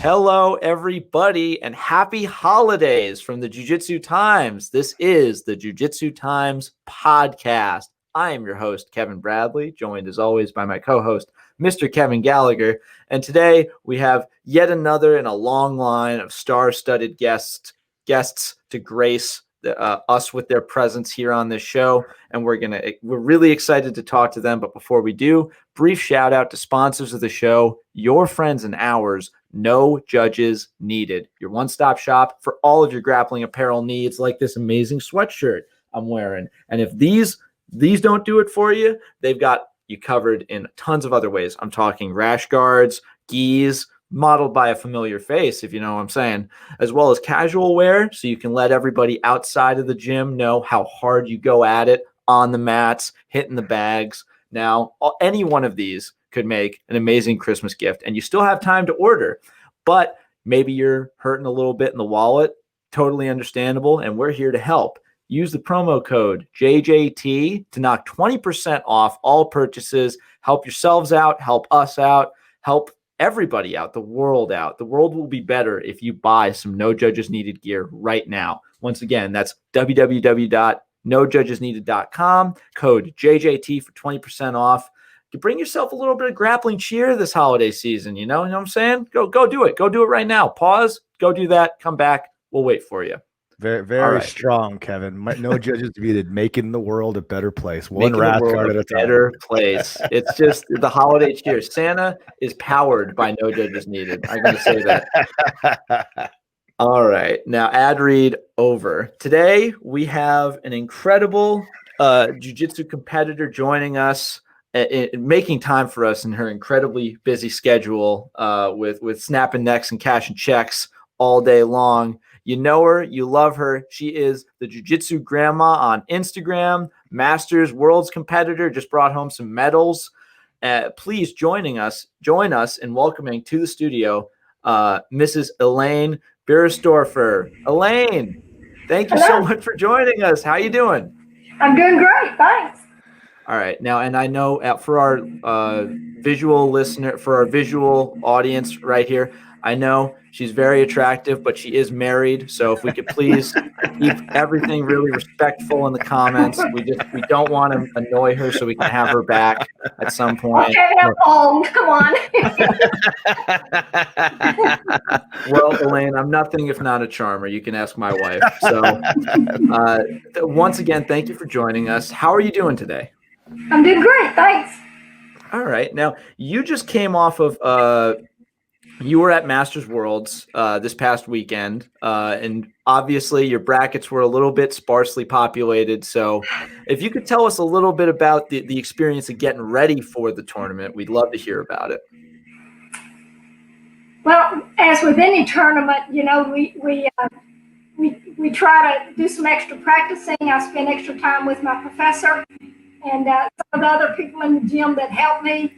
Hello, everybody, and happy holidays from the Jiu-Jitsu Times. This is the Jiu-Jitsu Times podcast. I am your host, Kevin Bradley, joined as always by my co-host, Mr. Kevin Gallagher. And today we have yet another in a long line of star-studded guests to grace us with their presence here on this show. And we're really excited to talk to them. But before we do, brief shout out to sponsors of the show, your friends and ours, No Judges Needed, your one-stop shop for all of your grappling apparel needs, like this amazing sweatshirt I'm wearing. And if these don't do it for you, they've got you covered in tons of other ways. I'm talking rash guards, gis, modeled by a familiar face, if you know what I'm saying, as well as casual wear, so you can let everybody outside of the gym know how hard you go at it on the mats, hitting the bags. Now, any one of these could make an amazing Christmas gift, and you still have time to order, but maybe you're hurting a little bit in the wallet. Totally understandable, and we're here to help. Use the promo code JJT to knock 20% off all purchases. Help yourselves out, help us out, help everybody out, the world out. The world will be better if you buy some No Judges Needed gear right now. Once again, that's www.nojudgesneeded.com, code JJT for 20% off. You bring yourself a little bit of grappling cheer this holiday season, you know what I'm saying? Go do it. Go do it right now. Pause, go do that, come back. We'll wait for you. Very strong, Kevin. No Judges Needed, making the world a better place. One rash guard at a time. Better place. It's just the holiday cheer. Santa is powered by No Judges Needed. I'm going to say that. All right. Now, ad read over. Today, we have an incredible jiu-jitsu competitor joining us, making time for us in her incredibly busy schedule with snapping necks and cashing checks all day long. You know her, you love her. She is the Jiu-Jitsu Grandma on Instagram, Masters Worlds competitor, just brought home some medals. Please join us in welcoming to the studio Mrs. Elaine Beiersdoerfer. Elaine, thank you so much for joining us. How you doing? I'm doing great, thanks. All right. Now, and I know for our visual listener, for our visual audience right here, I know she's very attractive, but she is married. So if we could please keep everything really respectful in the comments. We don't want to annoy her, so we can have her back at some point. Okay, I'm old. Come on. Well, Elaine, I'm nothing if not a charmer. You can ask my wife. So once again, thank you for joining us. How are you doing today? I'm doing great, thanks. All right. Now, you just came off of you were at Masters Worlds this past weekend, and obviously your brackets were a little bit sparsely populated. So if you could tell us a little bit about the experience of getting ready for the tournament, we'd love to hear about it. Well, as with any tournament, you know, we try to do some extra practicing. I spend extra time with my professor and some of the other people in the gym that help me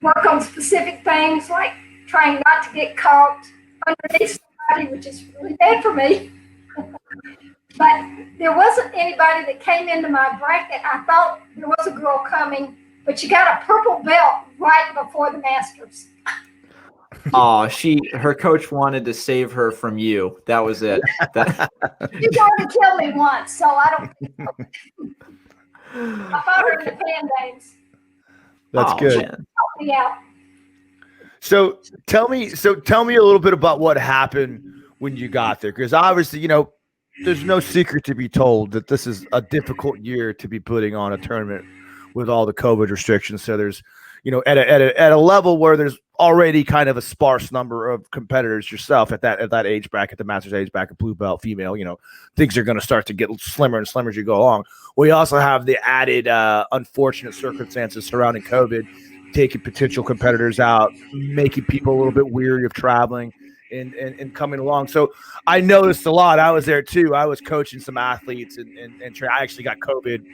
work on specific things, like trying not to get caught underneath somebody, which is really bad for me. But there wasn't anybody that came into my bracket. I thought there was a girl coming, but she got a purple belt right before the Masters. Oh, her coach wanted to save her from you. That was it. You tried to kill me once, so I don't. I fought her in the fan games. That's good. Help me out. So tell me a little bit about what happened when you got there, because obviously, you know, there's no secret to be told that this is a difficult year to be putting on a tournament with all the COVID restrictions. So there's, you know, at a level where there's already kind of a sparse number of competitors yourself at that age bracket, the Masters age bracket, blue belt, female, you know, things are going to start to get slimmer and slimmer as you go along. We also have the added unfortunate circumstances surrounding COVID, taking potential competitors out, making people a little bit weary of traveling and coming along. So I noticed a lot. I was there too. I was coaching some athletes and I actually got COVID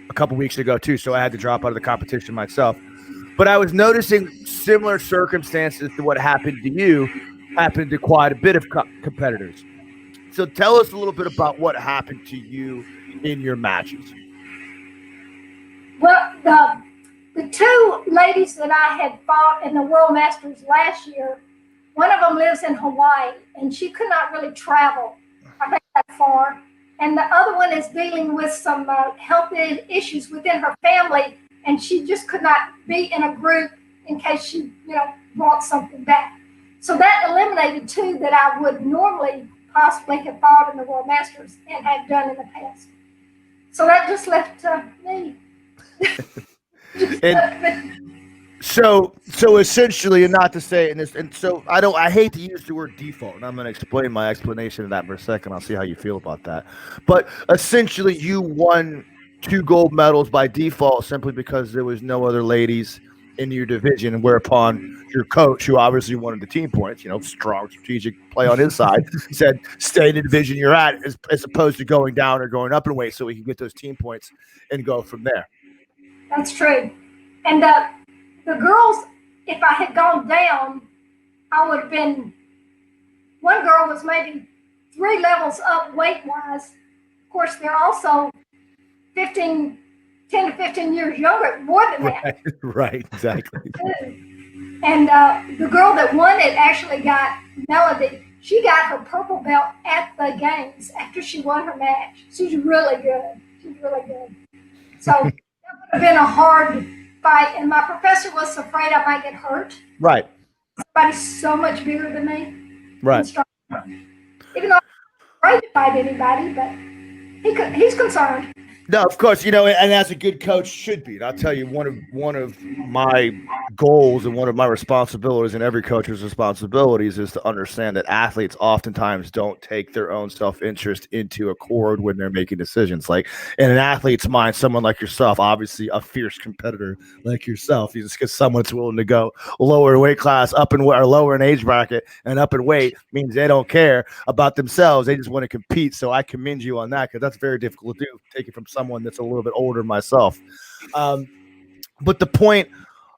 a couple weeks ago too, so I had to drop out of the competition myself. But I was noticing similar circumstances to what happened to you happened to quite a bit of competitors. So tell us a little bit about what happened to you in your matches. Well, the two ladies that I had fought in the World Masters last year, One of them lives in Hawaii, and she could not really travel, I think, that far. And the other one is dealing with some health issues within her family, and she just could not be in a group in case she, brought something back. So that eliminated 2 that I would normally possibly have fought in the World Masters and had done in the past. So that just left me. So essentially, and not to say, I hate to use the word default, and I'm going to explain my explanation of that for a second. I'll see how you feel about that. But essentially, you won 2 gold medals by default simply because there was no other ladies in your division, whereupon your coach, who obviously wanted the team points, strong strategic play on his side, said, stay in the division you're at, as opposed to going down or going up in weight, so we can get those team points and go from there. That's true. And the girls, if I had gone down, I would have been, one girl was maybe 3 levels up weight-wise. Of course, they're also 10 to 15 years younger, more than that. Right, exactly. And the girl that won it actually got, Melody, she got her purple belt at the games after she won her match. She's really good. So that would have been a hard fight, and my professor was afraid I might get hurt. Right. Somebody's so much bigger than me. Right. Even though I'm afraid to fight anybody, but he's concerned. No, of course, and as a good coach should be. And I'll tell you, one of my goals and one of my responsibilities, and every coach's responsibilities, is to understand that athletes oftentimes don't take their own self-interest into accord when they're making decisions. Like, in an athlete's mind, someone like yourself, obviously a fierce competitor like yourself, just because someone that's willing to go lower in weight class, or lower in age bracket and up in weight, means they don't care about themselves. They just want to compete. So I commend you on that, because that's very difficult to do. Take it from someone that's a little bit older than myself. But the point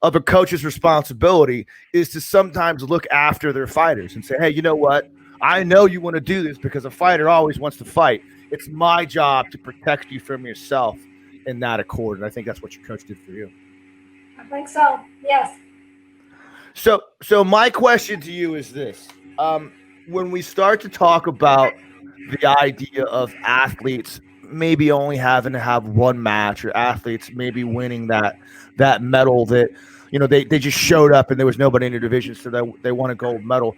of a coach's responsibility is to sometimes look after their fighters and say, hey, you know what? I know you want to do this because a fighter always wants to fight. It's my job to protect you from yourself in that accord. And I think that's what your coach did for you. I think so. Yes. So my question to you is this. When we start to talk about the idea of athletes maybe only having to have one match, or athletes maybe winning that medal that, they just showed up and there was nobody in their division, so they won a gold medal.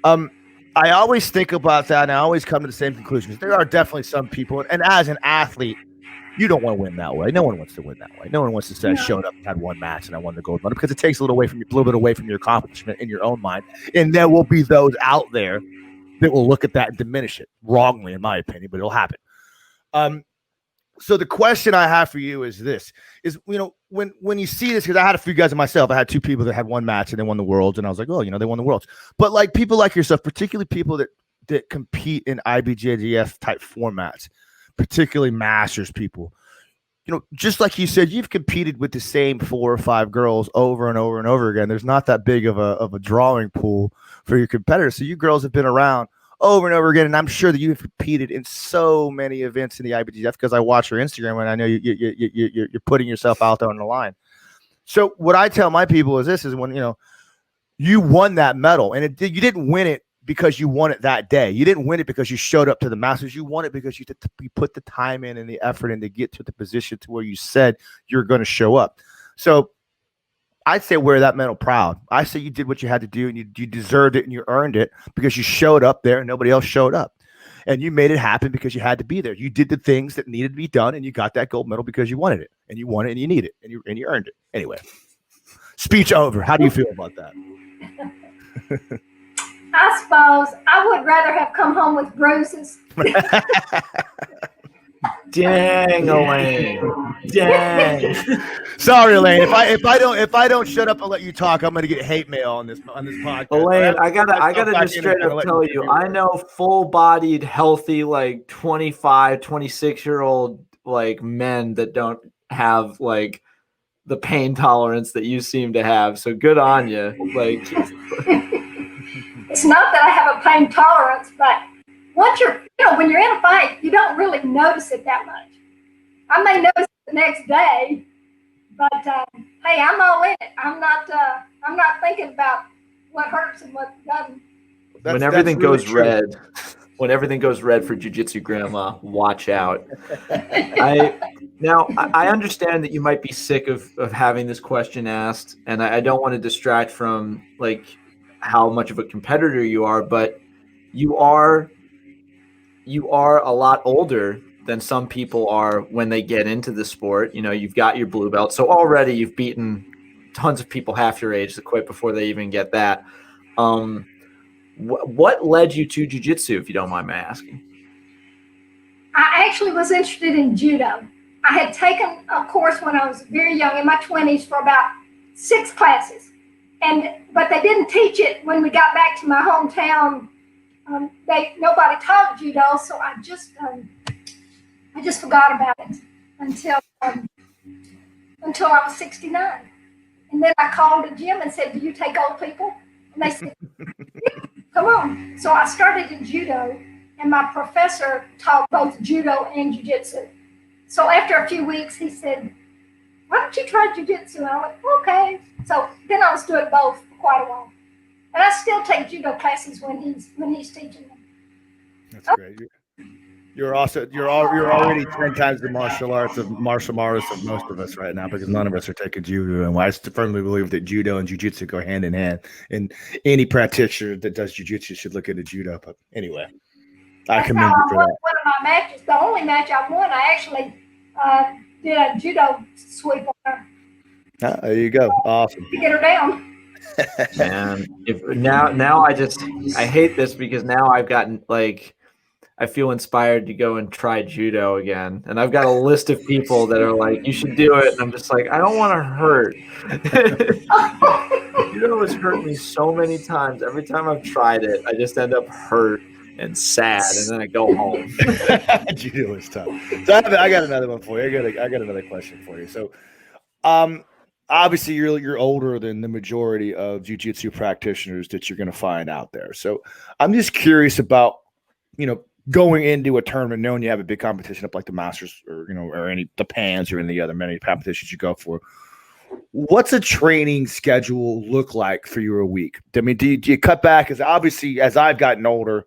I always think about that, and I always come to the same conclusions. There are definitely some people, and as an athlete, you don't want to win that way. No one wants to win that way. No one wants to say, I showed up and had one match and I won the gold medal, because it takes a little bit away from your accomplishment in your own mind. And there will be those out there that will look at that and diminish it wrongly, in my opinion, but it'll happen. So the question I have for you is this: when you see this, because I had a few guys myself, I had 2 people that had one match and they won the worlds, and I was like, oh, they won the worlds. But like people like yourself, particularly people that compete in IBJJF type formats, particularly masters people, just like you said, you've competed with the same 4 or 5 girls over and over and over again. There's not that big of a drawing pool for your competitors. So you girls have been around over and over again, and I'm sure that you've competed in so many events in the IBJJF, because I watch your Instagram and I know you're putting yourself out there on the line. So what I tell my people is this: is when you won that medal, and you didn't win it because you won it that day. You didn't win it because you showed up to the Masters. You won it because you put the time in and the effort in to get to the position to where you said you're going to show up. So I'd say wear that medal proud. I say you did what you had to do, and you deserved it, and you earned it because you showed up there and nobody else showed up. And you made it happen because you had to be there. You did the things that needed to be done, and you got that gold medal because you wanted it, and you won it, and you need it, and you earned it. Anyway, speech over. How do you feel about that? I suppose I would rather have come home with bruises. Dang, Elaine. Dang. Sorry, Elaine. If I don't shut up and let you talk, I'm gonna get hate mail on this podcast. Elaine, I gotta just straight up tell you, I know full-bodied, healthy, like 25, 26-year-old like men that don't have like the pain tolerance that you seem to have. So good on you. Like, it's not that I have a pain tolerance, but once when you're in a fight, you don't really notice it that much. I may notice it the next day, but hey, I'm all in it. I'm not thinking about what hurts and what doesn't. when everything goes red, when everything goes red for Jiu-Jitsu grandma, watch out. I understand that you might be sick of having this question asked, and I don't want to distract from like how much of a competitor you are, but you are a lot older than some people are when they get into the sport. You know, you've got your blue belt, so already you've beaten tons of people half your age quite before they even get that. What led you to jiu-jitsu, if you don't mind me asking? I actually was interested in judo. I had taken a course when I was very young, in my 20s, for about 6 classes, but they didn't teach it when we got back to my hometown. Nobody taught judo, so I just forgot about it until I was 69. And then I called the gym and said, "Do you take old people?" And they said, "Yeah, come on." So I started in judo, and my professor taught both judo and jiu-jitsu. So after a few weeks, he said, "Why don't you try jiu-jitsu?" And I went, "Okay." So then I was doing both for quite a while. And I still take judo classes when he's teaching them. That's great. You're already 10 times the martial arts of most of us right now, because none of us are taking judo. And I firmly believe that judo and jiu-jitsu go hand in hand. And any practitioner that does jiu-jitsu should look into judo. But anyway, I commend you for that. One of my matches, the only match I won, I actually did a judo sweep on her. There you go. Awesome. To get her down. And now I hate this, because now I've gotten I feel inspired to go and try judo again. And I've got a list of people that are like, "You should do it." And I'm just like, I don't want to hurt. Judo has hurt me so many times. Every time I've tried it, I just end up hurt and sad, and then I go home. Judo is tough. So I got another one for you. I got another question for you. So, obviously you're older than the majority of jiu-jitsu practitioners that you're going to find out there. So I'm just curious about, going into a tournament, knowing you have a big competition up like the Masters or the Pans or any other many competitions you go for. What's a training schedule look like for you a week? I mean, do you cut back? Because obviously, as I've gotten older,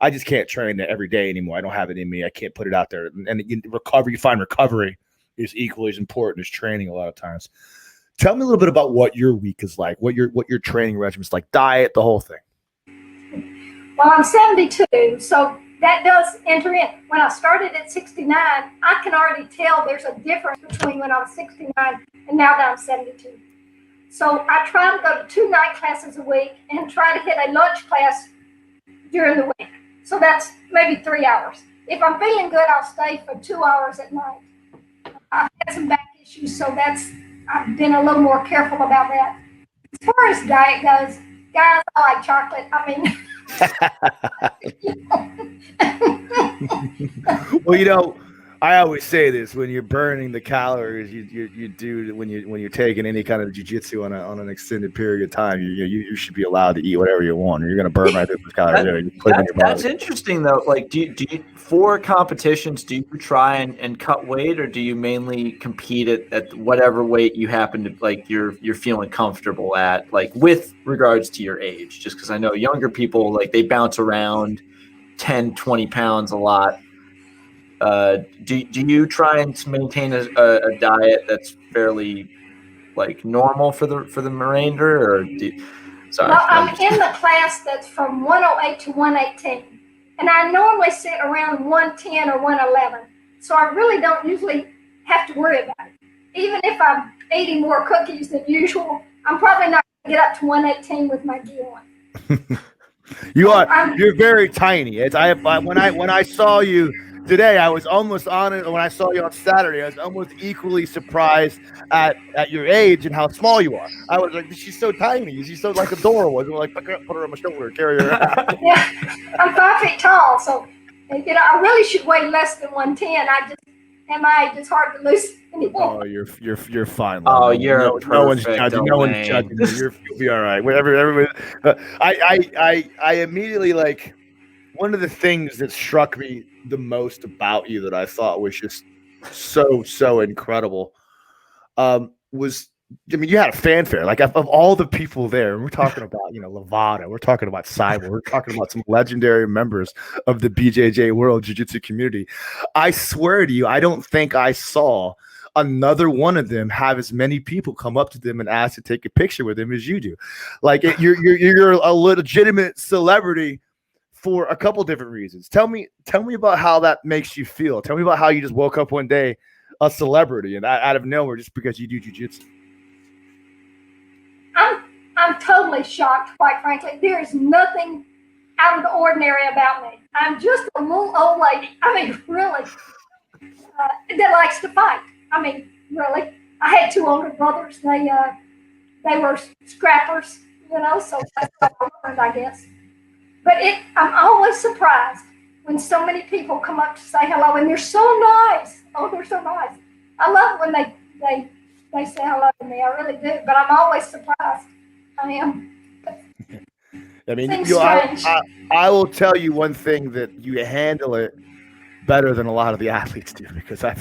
I just can't train every day anymore. I don't have it in me. I can't put it out there. And you find recovery is equally as important as training a lot of times. Tell me a little bit about what your week is like, what your training regimen is like, diet, the whole thing. Well, I'm 72, so that does enter in. When I started at 69, I can already tell there's a difference between when I was 69 and now that I'm 72. So I try to go to 2 night classes a week and try to hit a lunch class during the week. So that's maybe 3 hours. If I'm feeling good, I'll stay for 2 hours at night. I've had some back issues, so I've been a little more careful about that. As far as diet goes, guys, I like chocolate. I mean, well, I always say this: when you're burning the calories you do when you're taking any kind of jiu-jitsu on an extended period of time, you should be allowed to eat whatever you want, or you're going to burn right through those calories. That's interesting, though. Like, do you for competitions, do you try and cut weight, or do you mainly compete at whatever weight you happen to you're feeling comfortable at, like with regards to your age? Just because I know younger people, they bounce around 10, 20 pounds a lot. Do you try and maintain a diet that's fairly normal for the remainder, or sorry? Well, I'm in the class that's from 108 to 118, and I normally sit around 110 or 111, so I really don't usually have to worry about it. Even if I'm eating more cookies than usual, I'm probably not going to get up to 118 with my gi on. You're very tiny. When I saw you today, I was almost on it. When I saw you on Saturday, I was almost equally surprised at your age and how small you are. I was like, she's so tiny. She's so adorable. I was put her on my shoulder, carry her out. Yeah, I'm 5 feet tall, so I really should weigh less than 110. At my age, it's hard to lose anymore. Oh, you're fine. Oh, you're no one's judging. No one's judging you. You'll be all right. Everybody. I immediately one of the things that struck me the most about you that I thought was just so incredible was I mean, you had a fanfare. Like of all the people there, and we're talking about, Lovato, we're talking about Cyber, we're talking about some legendary members of the BJJ World Jiu-Jitsu community. I swear to you, I don't think I saw another one of them have as many people come up to them and ask to take a picture with him as you do. Like you're a legitimate celebrity for a couple different reasons. Tell me about how that makes you feel. Tell me about how you just woke up one day a celebrity and out of nowhere just because you do jiu-jitsu. I'm totally shocked, quite frankly. There's nothing out of the ordinary about me. I'm just a little old lady. I mean, really, that likes to fight. I mean, really. I had 2 older brothers. They were scrappers, so that's what I learned, I guess. But I'm always surprised when so many people come up to say hello, and they're so nice. Oh, they're so nice. I love when they say hello to me. I really do. But I'm always surprised. I am. I mean, I will tell you one thing, that you handle it better than a lot of the athletes do, because I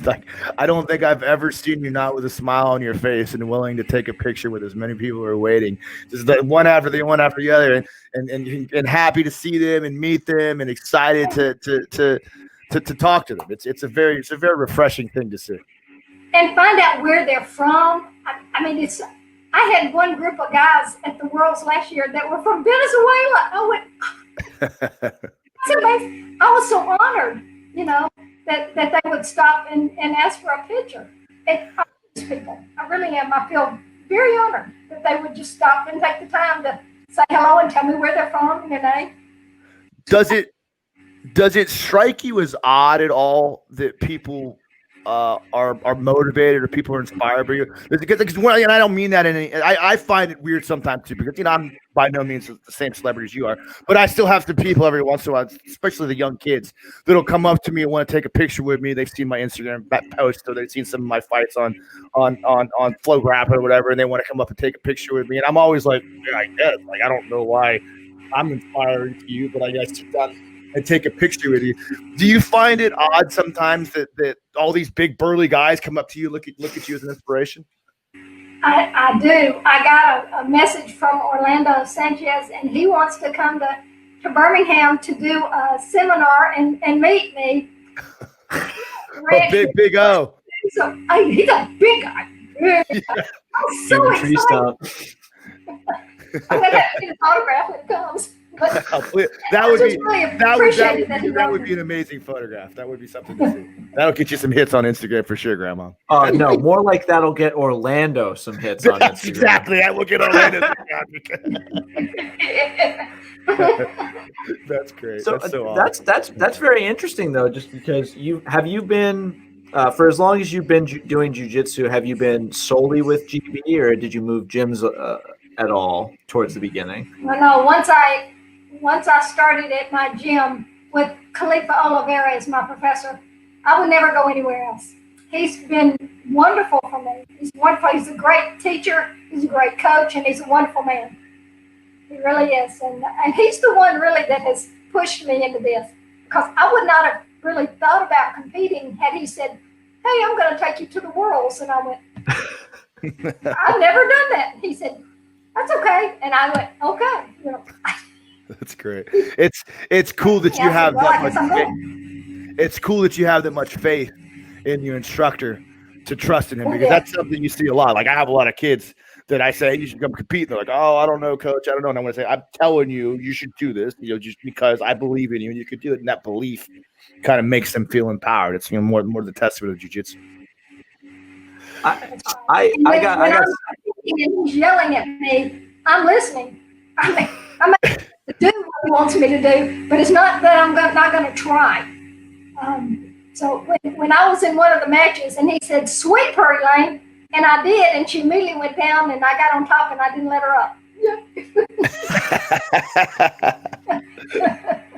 don't think I've ever seen you not with a smile on your face and willing to take a picture with as many people who are waiting, just one after the other, and happy to see them and meet them and excited to talk to them. It's a very refreshing thing to see. And find out where they're from. I mean, I had one group of guys at the Worlds last year that were from Venezuela. I went, that's amazing. I was so honored, that they would stop and ask for a picture. And these people, I really am. I feel very honored that they would just stop and take the time to say hello and tell me where they're from and their name. Does it strike you as odd at all that people are motivated or people are inspired by you? Because and I don't mean that in any. I find it weird sometimes too, because I'm by no means the same celebrity as you are, but I still have some people every once in a while, especially the young kids, that'll come up to me and want to take a picture with me. They've seen my Instagram post, or they've seen some of my fights on Flow Rap or whatever, and they want to come up and take a picture with me. And I'm always like, yeah, I guess. Like, I don't know why I'm inspiring to you, but I guess sit down and take a picture with you. Do you find it odd sometimes that all these big burly guys come up to you, look at you as an inspiration? I do. I got a message from Orlando Sanchez, and he wants to come to Birmingham to do a seminar and meet me. Big O. He's a big guy. Yeah. I'm so excited. I'm going to have to get a autograph when it comes. That would be an amazing photograph. That would be something to see. That'll get you some hits on Instagram for sure, Grandma. No, more like that'll get Orlando some hits on Instagram. Exactly, that will get Orlando. That's great. So that's so awesome. That's very interesting though, just because have you been for as long as you've been doing jiu-jitsu, have you been solely with GB, or did you move gyms at all towards the beginning? Well, no, once I started at my gym with Khalifa Oliveira as my professor, I would never go anywhere else. He's been wonderful for me. He's wonderful. He's a great teacher. He's a great coach, and he's a wonderful man. He really is. And he's the one really that has pushed me into this, because I would not have really thought about competing had he said, hey, I'm going to take you to the Worlds. And I went, I've never done that. He said, that's okay. And I went, okay. That's great. It's cool that you have that much faith. It's cool that you have that much faith in your instructor to trust in him, because that's something you see a lot. Like, I have a lot of kids that I say, you should come compete. They're like, oh, I don't know, coach. I don't know. And I'm going to say, I'm telling you, you should do this, just because I believe in you and you could do it. And that belief kind of makes them feel empowered. It's more the testament of jiu-jitsu. I got he's yelling at me. I'm listening. I'm going to do what he wants me to do, but it's not that I'm not going to try. So when I was in one of the matches and he said, sweep her, Elaine, and I did, and she immediately went down, and I got on top, and I didn't let her up.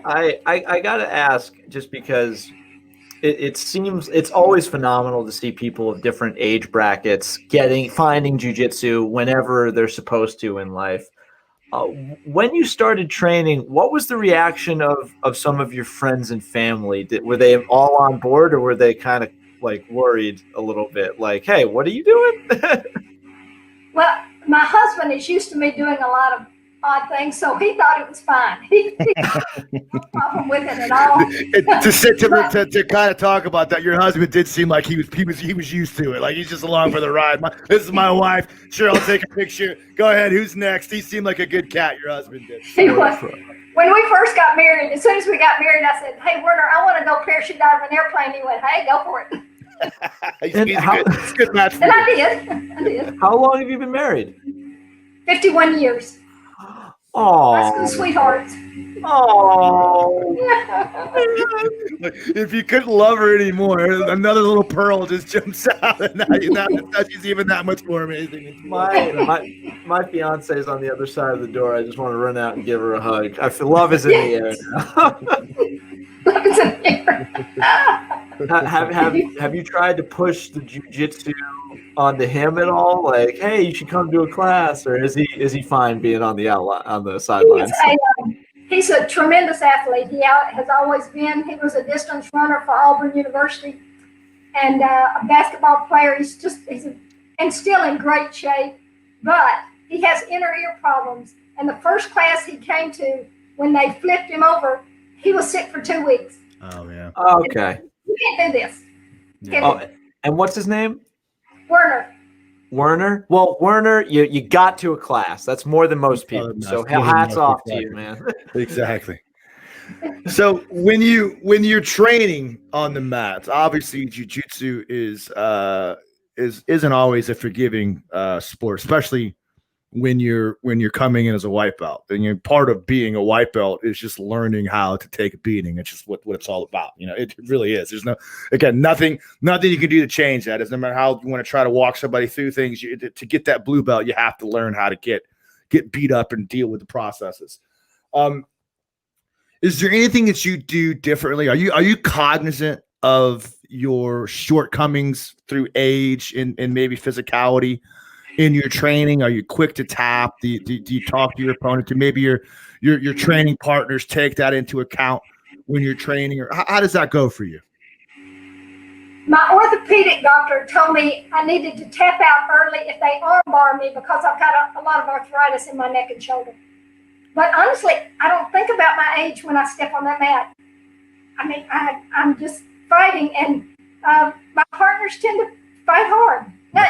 I got to ask, just because it seems it's always phenomenal to see people of different age brackets finding jiu-jitsu whenever they're supposed to in life. When you started training, what was the reaction of some of your friends and family? Were they all on board, or were they kind of like worried a little bit? Like, hey, what are you doing? Well, my husband is used to me doing a lot of odd things, so he thought it was fine. He had no problem with it at all. To kind of talk about that, your husband did seem like he was used to it. Like he's just along for the ride. This is my wife. Sure, I'll take a picture. Go ahead. Who's next? He seemed like a good cat. Your husband did. He was. When we first got married, as soon as we got married, I said, "Hey, Werner, I want to go parachute out of an airplane." He went, "Hey, go for it." He's a good match. And I did. How long have you been married? 51 years. Oh, That's good sweethearts. Oh, if you couldn't love her anymore, another little pearl just jumps out, and now she's even that much more amazing. my fiance is on the other side of the door. I just want to run out and give her a hug. I feel love is in the air now. Love is in the air. Have you tried to push the jiu-jitsu onto him at all? Like, hey, you should come to a class, or is he fine being on the sidelines? He's a tremendous athlete. He has always been. He was a distance runner for Auburn University, and a basketball player. He's still in great shape, but he has inner ear problems. And the first class he came to, when they flipped him over, he was sick for 2 weeks. Oh yeah. Okay. You can't do this. And what's his name? Werner. Well, Werner, you got to a class. That's more than most people. So hats off to you, man. Exactly. So when you're training on the mats, obviously jiu-jitsu isn't always a forgiving sport, especially when you're coming in as a white belt. And you're part of being a white belt is just learning how to take a beating. It's just what it's all about. It really is. There's nothing you can do to change that. It's no matter how you want to try to walk somebody through things, to get that blue belt, you have to learn how to get beat up and deal with the processes. Is there anything that you do differently? Are you cognizant of your shortcomings through age and maybe physicality in your training? Are you quick to tap? Do you talk to your opponent? Do maybe your training partners take that into account when you're training? Or how does that go for you? My orthopedic doctor told me I needed to tap out early if they armbar me because I've got a lot of arthritis in my neck and shoulder. But honestly, I don't think about my age when I step on that mat. I mean, I'm just fighting, and my partners tend to fight hard. Now,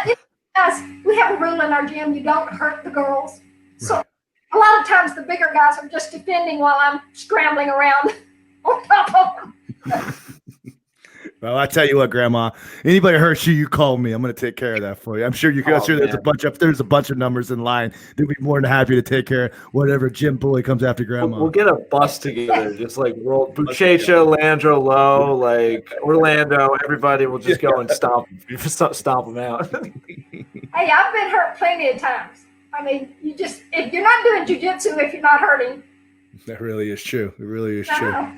guys, we have a rule in our gym: you don't hurt the girls. So a lot of times the bigger guys are just defending while I'm scrambling around on top of them. Well, I tell you what, Grandma, anybody hurts you, you call me. I'm going to take care of that for you. I'm sure there's a bunch of numbers in line. They'd be more than happy to take care of whatever gym bully comes after Grandma. We'll get a bus together, just like Buchecha, Landro, Lowe, like Orlando. Everybody will just go and stomp them out. Hey, I've been hurt plenty of times. I mean, if you're not doing jiu-jitsu, if you're not hurting. That really is true. It really is true.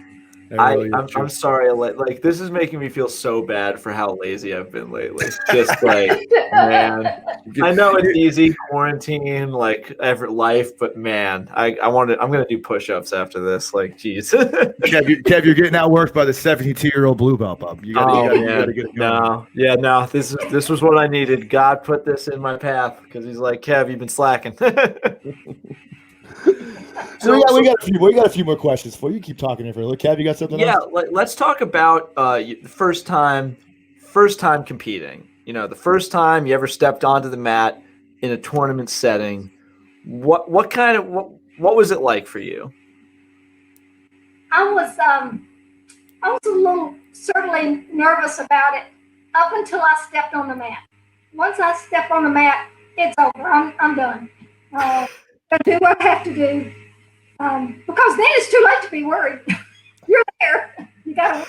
I'm sorry, like this is making me feel so bad for how lazy I've been lately. Just like, man, I know it's easy, quarantine, like every life, but man, I'm gonna do push-ups after this. Like, geez. Kev, you're getting outworked by the 72-year-old blue belt, bub. You gotta get it going. No. This was what I needed. God put this in my path because he's like, Kev, you've been slacking. So we got a few more questions for you. Keep talking here for a little. Kev, you got something else? Yeah, let's talk about first time competing. The first time you ever stepped onto the mat in a tournament setting. What was it like for you? I was a little certainly nervous about it up until I stepped on the mat. Once I step on the mat, it's over. I'm done. I do what I have to do. Because then it's too late to be worried. You're there. You gotta.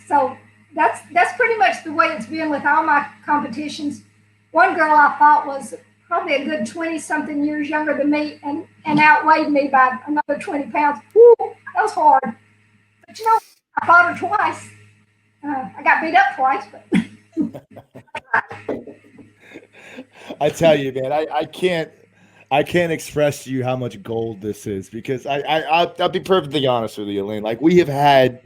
So that's pretty much the way it's been with all my competitions. One girl I fought was probably a good 20-something years younger than me, and outweighed me by another 20 pounds. Woo, that was hard. But I fought her twice. I got beat up twice, but. I tell you, man, I can't express to you how much gold this is, because I'll be perfectly honest with you, Elaine. Like, we have had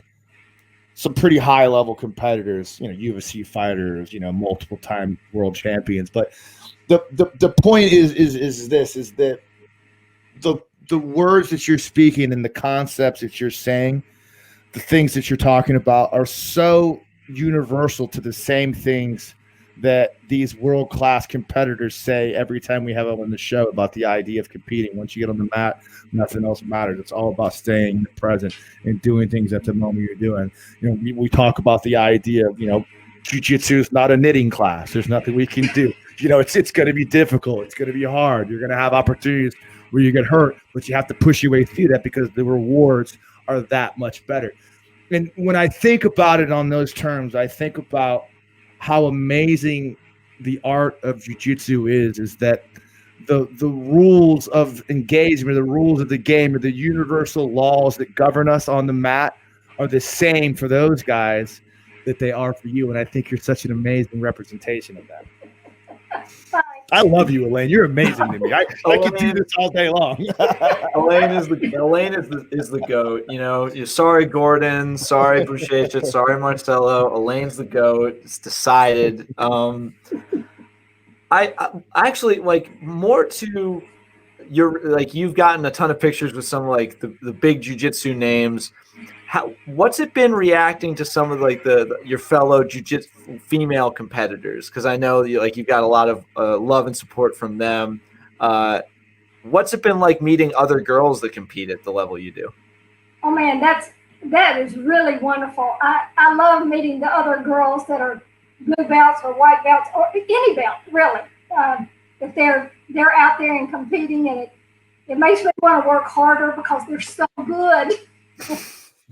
some pretty high level competitors, UFC fighters, multiple time world champions. But the point is that the words that you're speaking and the concepts that you're saying, the things that you're talking about are so universal to the same things that these world-class competitors say every time we have them on the show about the idea of competing. Once you get on the mat, nothing else matters. It's all about staying in the present and doing things at the moment you're doing. We talk about the idea of, jiu-jitsu is not a knitting class. There's nothing we can do. It's going to be difficult. It's going to be hard. You're going to have opportunities where you get hurt, but you have to push your way through that because the rewards are that much better. And when I think about it on those terms, I think about how amazing the art of jiu-jitsu is that the rules of engagement, the rules of the game, or the universal laws that govern us on the mat are the same for those guys that they are for you. And I think you're such an amazing representation of that. I love you, Elaine. You're amazing to me. I could do this all day long. Elaine is the GOAT. Sorry, Gordon. Sorry, Buchecha. Sorry, Marcelo. Elaine's the GOAT. It's decided. I actually more to your you've gotten a ton of pictures with some the big jiu-jitsu names. What's it been reacting to some of your fellow jiu-jitsu female competitors? Because I know you've got a lot of love and support from them. What's it been like meeting other girls that compete at the level you do? Oh man, that is really wonderful. I love meeting the other girls that are blue belts or white belts or any belt really. If they're out there and competing, and it makes me want to work harder because they're so good.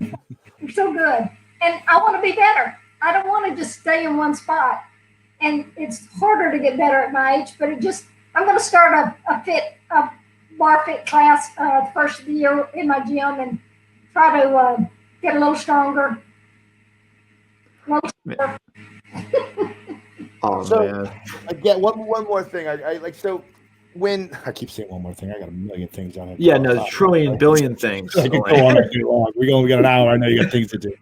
They're so good, and I want to be better. I don't want to just stay in one spot, and it's harder to get better at my age. But I'm going to start a bar fit class the first of the year in my gym and try to get a little stronger. Man. Again, one more thing. When I keep saying one more thing, I got a million things on it. Yeah, no, there's trillion, billion things. I can go on too long. We got an hour. I know you got things to do.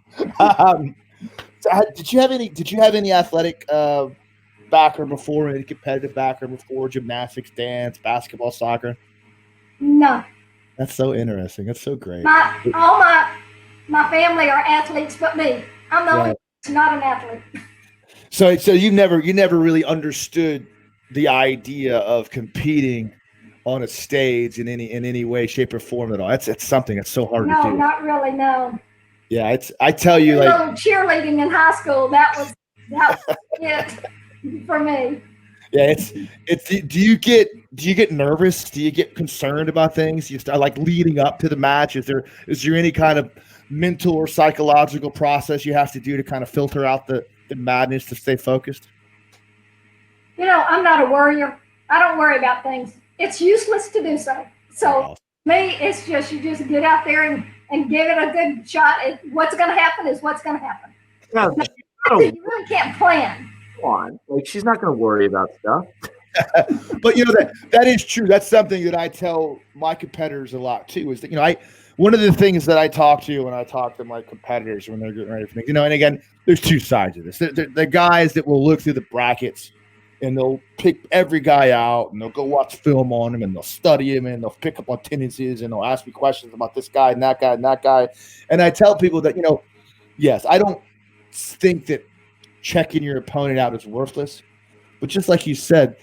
Did you have any athletic background before? Any competitive background before? Gymnastics, dance, basketball, soccer? No. That's so interesting. That's so great. All my family are athletes, but me. I'm the only that's not an athlete. So you never really understood the idea of competing on a stage in any way, shape, or form at all. That's something that's so hard to do. No, not really. No. Yeah, I tell you, cheerleading in high school. That was it for me. Yeah, it's. Do you get nervous? Do you get concerned about things? You start leading up to the match. Is there any kind of mental or psychological process you have to do to kind of filter out the madness to stay focused? I'm not a worrier. I don't worry about things. It's useless to do so. So me, it's just you just get out there and give it a good shot. What's going to happen is what's going to happen. Yeah, you really can't plan. Come on, she's not going to worry about stuff. But that is true. That's something that I tell my competitors a lot too. Is that one of the things that I talk to when I talk to my competitors when they're getting ready for things, and again, there's two sides of this. The guys that will look through the brackets and they'll pick every guy out and they'll go watch film on him and they'll study him and they'll pick up on tendencies and they'll ask me questions about this guy and that guy and that guy. And I tell people that, yes, I don't think that checking your opponent out is worthless, but just like you said,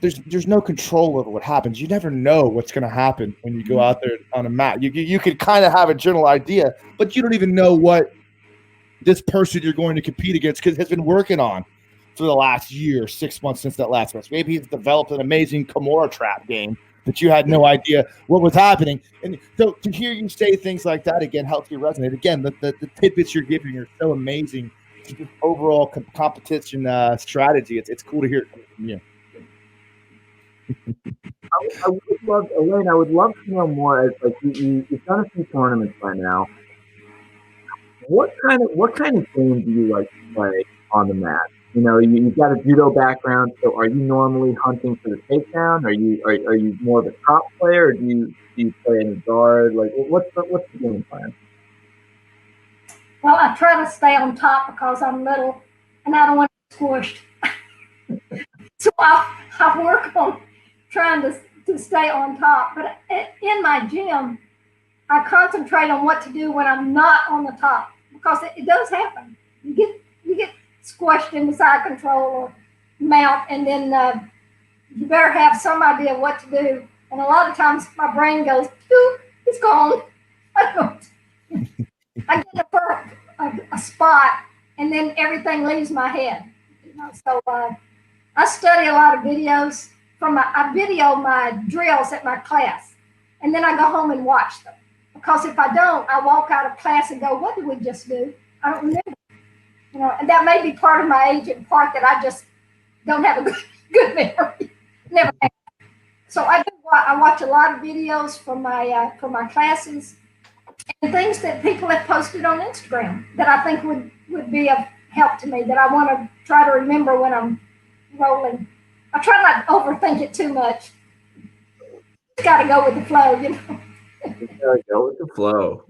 there's no control over what happens. You never know what's going to happen when you go out there on a mat. You could kind of have a general idea, but you don't even know what this person you're going to compete against has been working on for the last year, 6 months since that last match. Maybe he's developed an amazing Kimura trap game that you had no idea what was happening. And so to hear you say things like that again helps you resonate. Again, the tidbits you're giving are so amazing. Just overall competition strategy. It's cool to hear it from you. Elaine, I would love to know more. You've done a few tournaments by now. What kind of game do you like to play on the mat? You've got a judo background, so are you normally hunting for the takedown? Are you more of a top player, or do you play in the guard? What's the game plan? Well, I try to stay on top because I'm little and I don't want to get squished. So I work on trying to stay on top. But in my gym, I concentrate on what to do when I'm not on the top because it does happen. You get squished into side control or mount, and then you better have some idea of what to do. And a lot of times my brain goes, it's gone. I don't. I get a spot, and then everything leaves my head. So I study a lot of videos I video my drills at my class, and then I go home and watch them. Because if I don't, I walk out of class and go, what did we just do? I don't remember. And that may be part of my age and part that I just don't have a good memory. Never have. So I watch a lot of videos from my classes and things that people have posted on Instagram that I think would be of help to me, that I want to try to remember when I'm rolling. I try not to overthink it too much. Just got to go with the flow, You gotta go with the flow.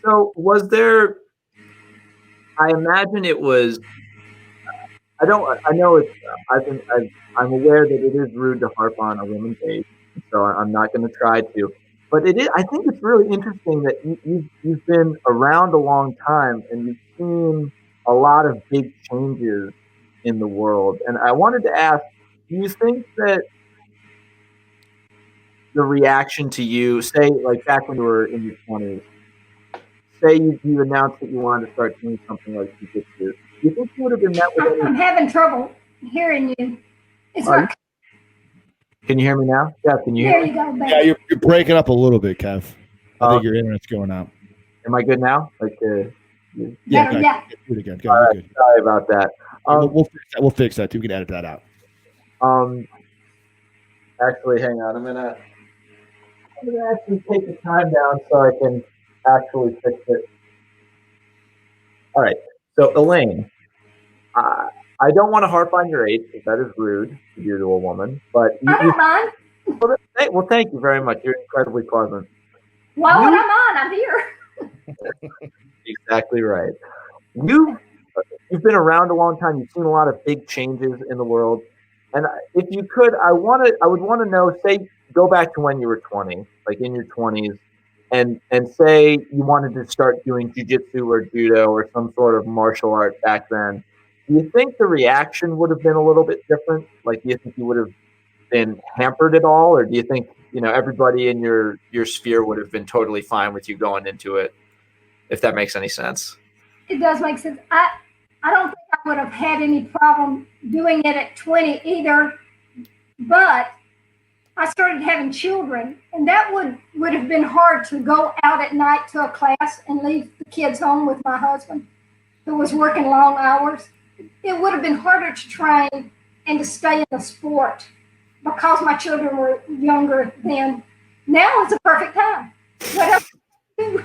So was there, I imagine it was, I'm aware that it is rude to harp on a woman's age, so I'm not going to try to. But I think it's really interesting that you've been around a long time and you've seen a lot of big changes in the world. And I wanted to ask, do you think that the reaction to you, say, like back when you were in your 20s, say you announced that you wanted to start doing something like jiu-jitsu, do you think you would have been met with any... I'm having trouble hearing you. Can you hear me now? Yeah, can you hear me? There you go. Yeah, you're breaking up a little bit, Kev. I think your internet's going out. Am I good now? Like, yeah. Do it again. All right, good. Sorry about that. We'll fix that too. We can edit that out. Actually, hang on. I'm gonna actually take the time down so I can actually fix it. All right. So, Elaine, I don't want to harp on your age because that is rude to do to a woman. But I don't mind. Well, thank you very much. You're incredibly pleasant. Well, when I'm on, I'm here. Exactly right. You've been around a long time. You've seen a lot of big changes in the world. And if you could, I would want to know, say, go back to when you were 20, like in your 20s, and say you wanted to start doing jiu-jitsu or judo or some sort of martial art back then. Do you think the reaction would have been a little bit different? Like, do you think you would have been hampered at all? Or do you think, everybody in your sphere would have been totally fine with you going into it, if that makes any sense? It does make sense. I don't think I would have had any problem doing it at 20 either, but I started having children, and that would have been hard to go out at night to a class and leave the kids home with my husband, who was working long hours. It would have been harder to train and to stay in the sport because my children were younger then. Now is the perfect time. Whatever you do.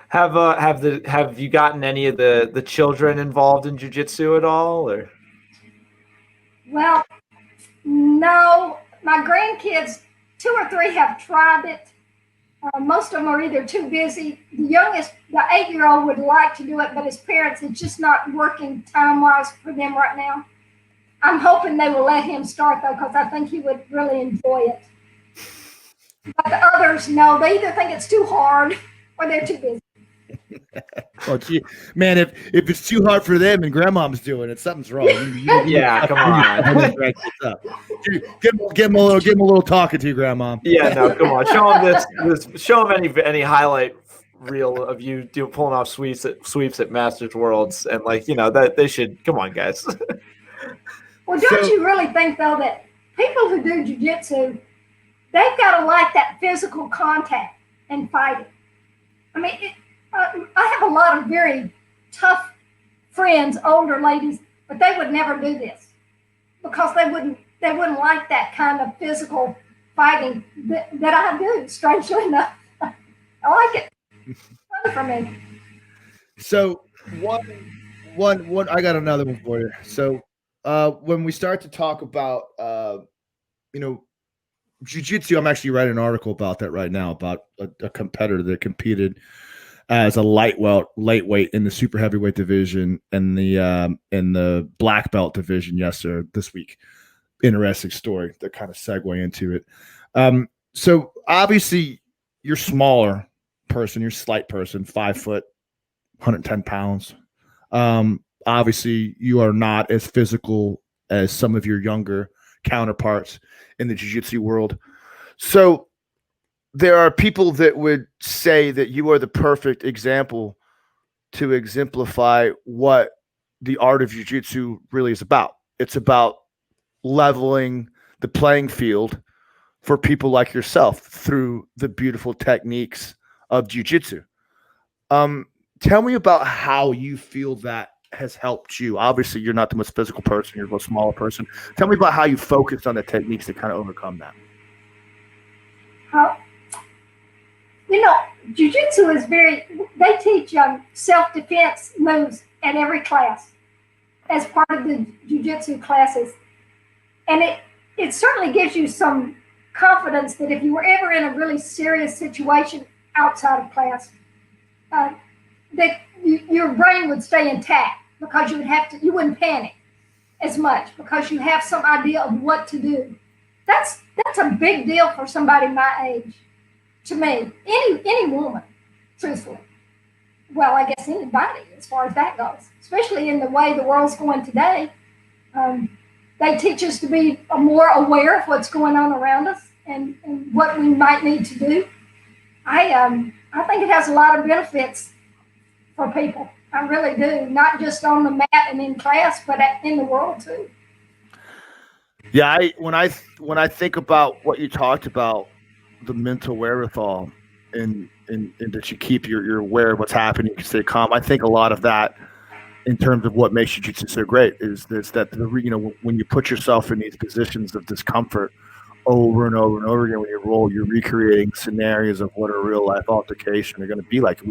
Have you gotten any of the children involved in jiu-jitsu at all, or? Well, no. My grandkids, 2 or 3 have tried it. Most of them are either too busy. The youngest, the 8-year-old, would like to do it, but his parents, it's just not working time-wise for them right now. I'm hoping they will let him start, though, because I think he would really enjoy it. But the others, no, they either think it's too hard or they're too busy. Well, gee, man, if it's too hard for them and grandmom's doing it, something's wrong. Yeah, come on. Give him a little talking to, grandma. Yeah, no, come on. Show him Show him any highlight reel of you pulling off sweeps at Masters Worlds, and that they should. Come on, guys. Well, don't you really think though that people who do jiu-jitsu, they've got to like that physical contact and fighting? I mean, I have a lot of very tough friends, older ladies, but they would never do this because they wouldn't like that kind of physical fighting that I do. Strangely enough, I like it. It's fun for me. So one, I got another one for you. So when we start to talk about, jiu-jitsu, I'm actually writing an article about that right now, about a competitor that competed as a lightweight in the super heavyweight division and the black belt division this week. Interesting story that kind of segue into it. So obviously you're smaller person, you're slight person, 5 foot, 110 pounds. Obviously you are not as physical as some of your younger counterparts in the jiu-jitsu world. So there are people that would say that you are the perfect example to exemplify what the art of jiu-jitsu really is about. It's about leveling the playing field for people like yourself through the beautiful techniques of jiu-jitsu. Tell me about how you feel that has helped you. Obviously, you're not the most physical person. You're a smaller person. Tell me about how you focused on the techniques to kind of overcome that. Jiu-Jitsu is they teach self-defense moves at every class as part of the Jiu-Jitsu classes. And it certainly gives you some confidence that if you were ever in a really serious situation outside of class, that your brain would stay intact because you wouldn't panic as much because you have some idea of what to do. That's a big deal for somebody my age, to me. Any woman, truthfully. Well, I guess anybody as far as that goes, especially in the way the world's going today. They teach us to be more aware of what's going on around us and what we might need to do. I think it has a lot of benefits for people. I really do, not just on the mat and in class, but in the world too. Yeah, when I think about what you talked about, the mental wherewithal and that you keep you're aware of what's happening, you can stay calm. I think a lot of that, in terms of what makes jiu-jitsu so great, is that when you put yourself in these positions of discomfort over and over and over again, when you roll, you're recreating scenarios of what a real life altercation are going to be like.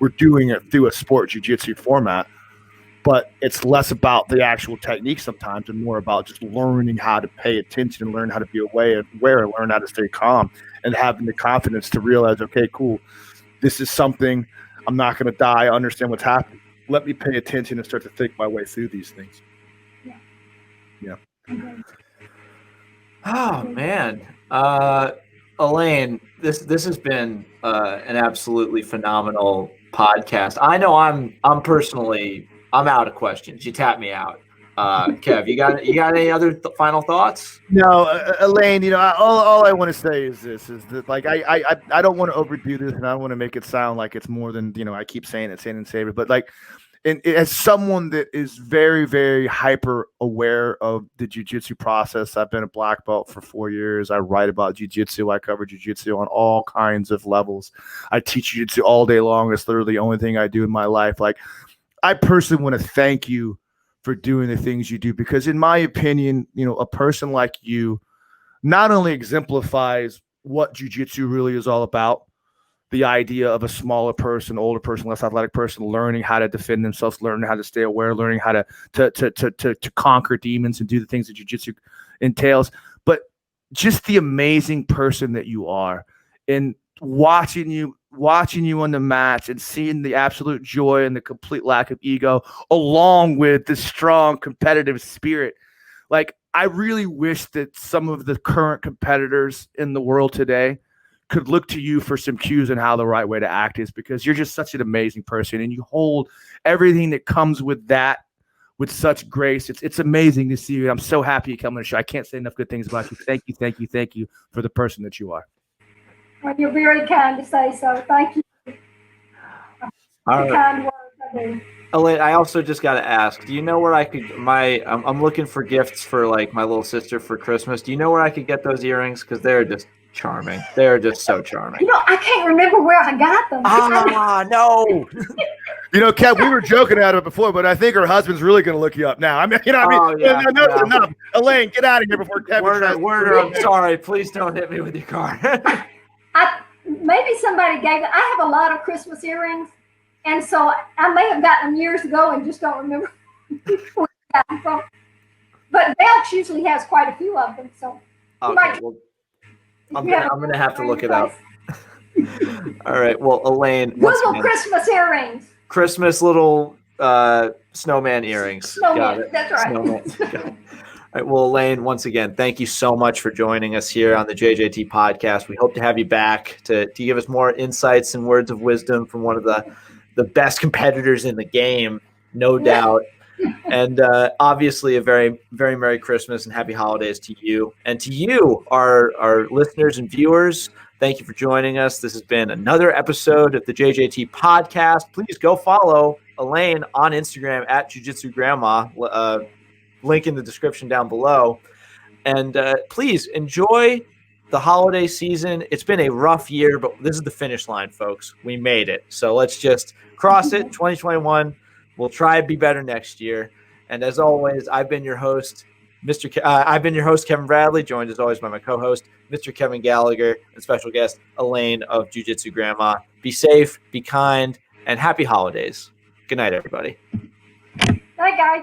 We're doing it through a sport jiu-jitsu format, but it's less about the actual technique sometimes and more about just learning how to pay attention and learn how to be aware and learn how to stay calm and having the confidence to realize, okay, cool, this is something, I'm not going to die. I understand what's happening. Let me pay attention and start to think my way through these things. Yeah. Oh man, Elaine, this has been an absolutely phenomenal podcast. I know I'm out of questions. You tapped me out. Kev, you got any other final thoughts? No, Elaine, all I want to say is this, is that like I don't want to overdo this and I don't want to make it sound like it's more than, I keep saying it, but like, and as someone that is very, very hyper aware of the jiu-jitsu process, I've been a black belt for 4 years. I write about jiu-jitsu. I cover jiu-jitsu on all kinds of levels. I teach jiu-jitsu all day long. It's literally the only thing I do in my life. Like, I personally want to thank you for doing the things you do, because in my opinion, a person like you not only exemplifies what jiu-jitsu really is all about, the idea of a smaller person, older person, less athletic person, learning how to defend themselves, learning how to stay aware, learning how to conquer demons and do the things that jiu-jitsu entails, but just the amazing person that you are, and watching you on the mats and seeing the absolute joy and the complete lack of ego, along with the strong competitive spirit. Like, I really wish that some of the current competitors in the world today could look to you for some cues on how the right way to act is, because you're just such an amazing person and you hold everything that comes with that with such grace. It's amazing to see you. I'm so happy you come on the show. I can't say enough good things about you. Thank you for the person that you are. Well, you're very kind to say so. Thank you. Kind words, I do. Elaine, I also just got to ask, do you know where I could, I'm looking for gifts for like my little sister for Christmas. Do you know where I could get those earrings? Because they're just charming. They're just so charming. I can't remember where I got them. No. Kev, we were joking about it before, but I think her husband's really going to look you up now. Enough. Elaine, get out of here before Kevin. Werner, I'm sorry. Please don't hit me with your car. Maybe somebody gave it. I have a lot of Christmas earrings, and so I may have gotten them years ago and just don't remember where I got them from. But Belch usually has quite a few of them, so you might. I'm gonna have to look it up. All right. Well, Elaine, Google Christmas earrings. Christmas little snowman earrings. Got it. That's right. Snowman. Got it. All right. Well, Elaine, once again, thank you so much for joining us here on the JJT podcast. We hope to have you back to give us more insights and words of wisdom from one of the best competitors in the game, no doubt. And obviously a very, very Merry Christmas and Happy Holidays to you. And to you, our listeners and viewers, thank you for joining us. This has been another episode of the JJT podcast. Please go follow Elaine on Instagram at Jiu-Jitsu Grandma. Link in the description down below. And please enjoy the holiday season. It's been a rough year, but this is the finish line, folks. We made it. So let's just cross it. 2021. We'll try to be better next year. And as always, I've been your host, Kevin Bradley, joined as always by my co-host, Mr. Kevin Gallagher, and special guest Elaine of Jiu-Jitsu Grandma. Be safe, be kind, and happy holidays. Good night, everybody. Bye, guys.